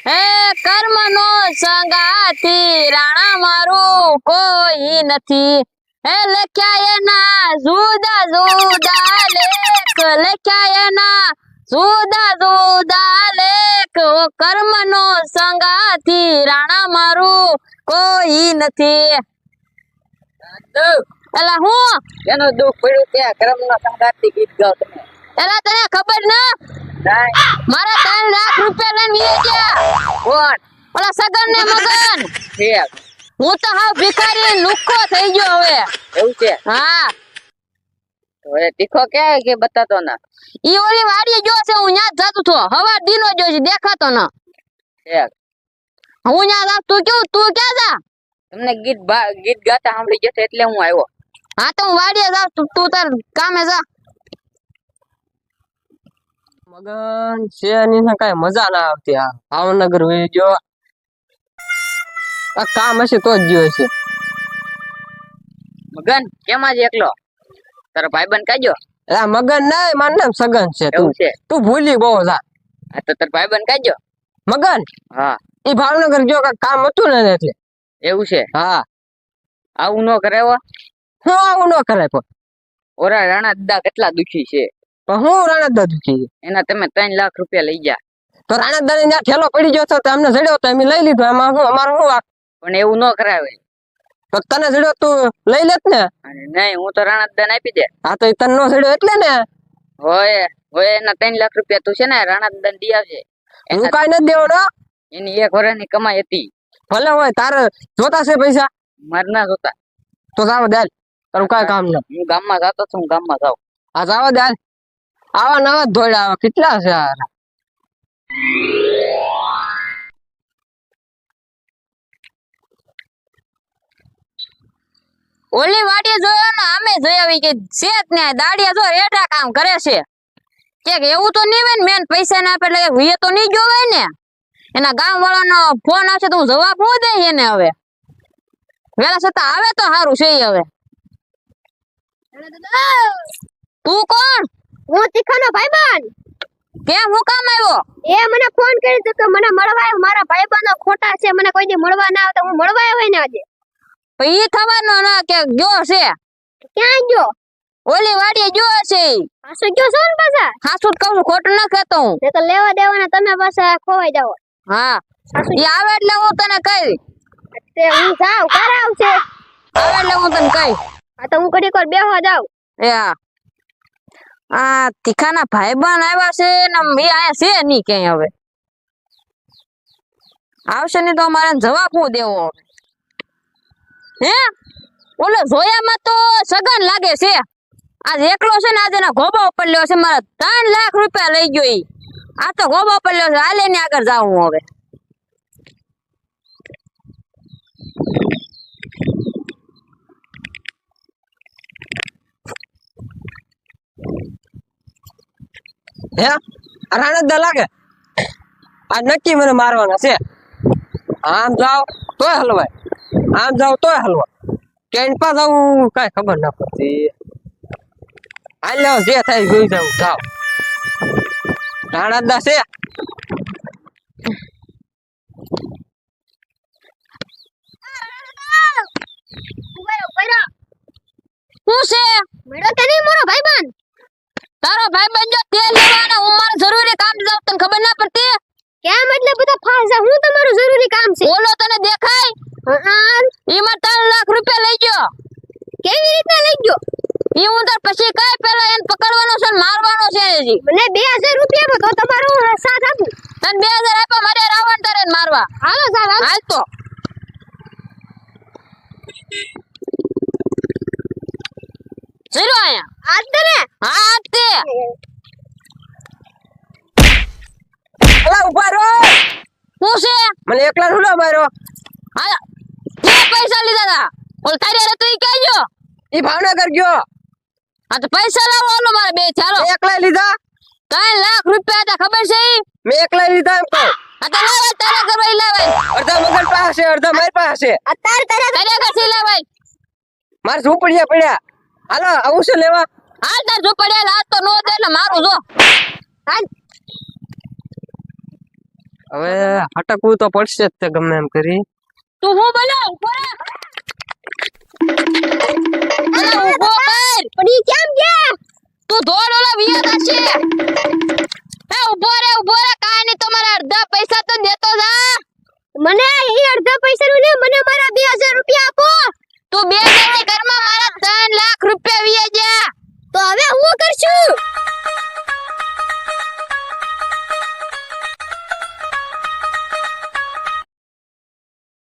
હે કર્મ નો સંગાથી રાણા મારું કોઈ નથી. હે લખ્યા એના જુદા જુદા લેખ, લખ્યા એના જુદા જુદા લેખ. ઓ કર્મ નો સંગાથી રાણા મારું કોઈ નથી. એલા હું એનો દુઃખ પડ્યું ત્યાં કર્મ નો સંગાથી ગીત ગાવ તમે. એલા તને ખબર ના મારા 3 લાખ રૂપિયા લઈને વી ગયા. કોણ ઓલા સગન ને મગન. છે? હું તો હાવ ભિખારી લુખ્ખો થઈ ગયો હવે. એવું છે? હા તો એ તીખો ક્યાં કે બતાતો ના ઈ ઓલી વાડીએ જો છે, હું ન્યા જ જાતો તો. હવા દીનો જો છે, દેખાતો ન. છે? હું ન્યા જાતો. તું ક્યાં જા? તમને ગીત ગાતા સાંભળી જશે એટલે હું આવ્યો. હા તો હું વાડીએ જાવ, તું તાર કામે જા. મગન છે ની ને કઈ મજા ના આવતી. આ ભાવનગર વહી ગયો. આ કામ હશે તો જ ગયો છે. મગન કેમ આજ એકલો? તારો ભાઈબંધ કાજો? આ મગન નહીં, મારું નામ સગન છે. એવું છે? તું ભૂલી બહુ જા. આ તો તારો ભાઈબંધ કાજો? મગન હા ઈ ભાવનગર ગયો, કાંઈક કામ હતું ને એટલે. એવું છે? હા આવું ન કરાવો. હું આવું ન કરાય પણ. ઓરા રાણા દાદા કેટલા દુખી છે. પણ હું રાણતદા દુખી. એના તમે 3 લાખ રૂપિયા લઈ ગયા. તો રાણતદા ને ત્યાં ઠેલો પડી ગયો તો અમને જડ્યો તો અમે લઈ લીધો. એમાં શું અમારો શું વાંક? પણ એવું ન કરાવે. તો તને જડ્યો તું લઈ લેત ને. અને નહીં, હું તો રાણા દાદા ને આપી દે. હા તો ઈ તને નો જડ્યો એટલે ને. હોય એના 3 લાખ રૂપિયા તું છે ને રાણા દાદા ને દી આવશે. હું કાઈ નથી દેવાનો. એની 1 વર્ષની કમાઈ હતી. ભલે હોય તારે જોતા છે પૈસા માર ના જોતા. તો જાવ દે. તારું કાંઈ કામ ન. હું ગામમાં જાતો છું, હું ગામમાં જાઉં. આ જાવ દે. આવા નવા ધોળા આવા કેટલા છે આ? ઓલી વાડીએ જોયો ને અમે જોઈ આવી કે છે જ ને દાડિયા જો રેઠા કામ કરે છે. કે એવું તો નહીં હોય ને, મેન પૈસા ના આપે એટલે હુંએ તો નહીં ગયો હોય ને. એના ગામ વાળાનો ફોન આવશે તો હું જવાબ હું દે એને. હવે વેલા છતાં આવે તો સારું છે. હવે તું કોણ? હું તીખાનો ભાઈબંધ. કેમ હું કામ આવ્યો? એ મને ફોન કરી તો કે મને મળવા આવ્યો. મારા ભાઈબંધો ખોટા છે, મને કોઈ દી મળવા ના આવે તો હું મળવા આવ્યો ને આજે. ઈ થવાનો ના કે ગયો છે. ક્યાં ગયો? ઓલી વાડીએ ગયો છે. પાછો ગયો છો ને પાછા? હાસું જ કહું છું, ખોટું ન કહેતો હું. તે તો લેવા દેવાના તમે પાછા ખોવાઈ જાવ. હા ઈ આવે એટલે હું તને કહી. તે હું જાઉં ક્યારે આવશે? આવે એટલે હું તને કહી. આ તો હું ઘડીક વાર બેહવા જાઉં. એ હા આ તીખાના ભાઈબંધ આવ્યા છે ને એ આયા છે નહીં ક્યાંય. હવે આવશે નહીં તો અમારે જવાબ હું દેવો હવે? હે ઓલો જોયામાં તો સગન લાગે છે. આજ એકલો છે ને, આજે એના ગોબા ઉપર લેવો છે. મારા 3 લાખ રૂપિયા લઈ ગયો ઈ. આ તો ગોબા ઉપર લેવો છે. હાલે ને આગળ જાઉં હું હવે. હે રાણતદા લાગે. આ નક્કી મને મારવાના છે. આમ જાવ તોય હલવાય, આમ જાવ તોય હલવા. કેન્પા જાવ કઈ ખબર ના પડતી. હાલ લ્યો, જે થાય જોઈ જાવ. જાવ રાણતદા છે. શું છે? મળ્યો કે નહીં મારો ભાઈબંધ? તારો ભાઈબંધ જો તેલ લેવાના હું મારે જરૂરી કામ જાઉં, તને ખબર ના પડતી? કેમ એટલે બધા ફાસા? હું તમારું જરૂરી કામ છે. ઓલો તને દેખાય? હા. ઈમાં 3 લાખ રૂપિયા લઈ ગયો. કેવી રીતના લઈ ગયો? ઈ હું તાર પછી કઈ પેલા એને પકડવાનો છે ને મારવાનો છે હજી. મને 2000 રૂપિયા તો તમારો સાથ આપું. તને 2000 આપ્યા મારે રાવણ તારે મારવા. હાલો સાહેબ હાલ તો જીરો આયા. આજ તને હા આજ તે અલા ઉભા રહો. શું છે? મને એકલા નો માર્યો. હાલ કે પૈસા લીધા તા? ઓલ તારી હારે તું ઈ કહેજો. ઈ ભાવનગર ગયો. આ તો પૈસા લાવો ઓલો મારે બે ચાલો. એકલા લીધા. 3 લાખ રૂપિયા હતા ખબર છે ઈ? મેં એકલા લીધા એમ કહું. આ તો લાવે તારે કરવા લાવે. અડધા મગન પાસે અડધા મારી પાસે. અત્યારે તારે ઘરથી લાવે. મારે ઝૂંપડિયા પડ્યા. હાલો આવું છે લેવા. હાલ તાર જો પડ્યા હાથ તો નો દે એટલે મારું જો. હાલ હવે હટકવું તો પડશે જ તે ગમે એમ કરી. તું હું બોલો ઉભો રે. અલા ઉભો કર. પણ ઈ કેમ ગયા? તું દોડ ઓલા વિયા થશે. એ ઉભો રે કાઈ નહીં તમારા અડધા પૈસા તો દેતો જા. મને ઈ અડધા પૈસાનું ને મને મારા 2000 રૂપિયા આપો. તું 2 જણની ઘરમાં મારા 3 લાખ રૂપિયા વિયા જા. તો હવે